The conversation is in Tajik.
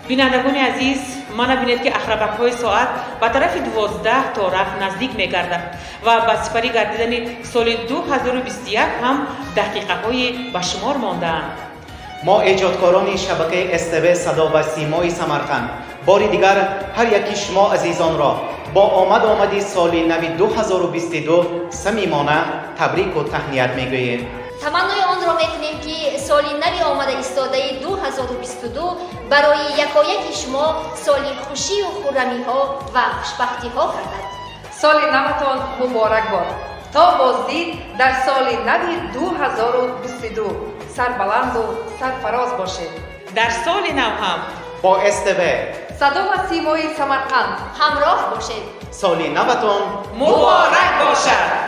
бинандагони азиз, мана бинед ки ахрабакҳои соат ба тарафи 12 торах наздик мегардад ва ба сифарӣ гардидани соли 2021 ҳам дақиқаҳои ба шумор мондаанд. мо эҷодкорони шабакаи СТВ садо ва симои Самарқанд бори дигар ҳар яки шумо азизонро бо омади соли нави 2022 самимона табрику таҳният мегӯем. таманнои онро мекунем ки соли нави омада истодаи 2022 барои якояки шумо соли хушию хуррамиҳо ва хушбахтиҳо гардад. соли наватон муборак бод. то боздид дар соли нави 2022 сарбаланду сарфароз бошед. дар соли нав ҳам бо СТВ садо ва симои Самарқанд ҳамроҳ бошед. соли наватон муборак бошад.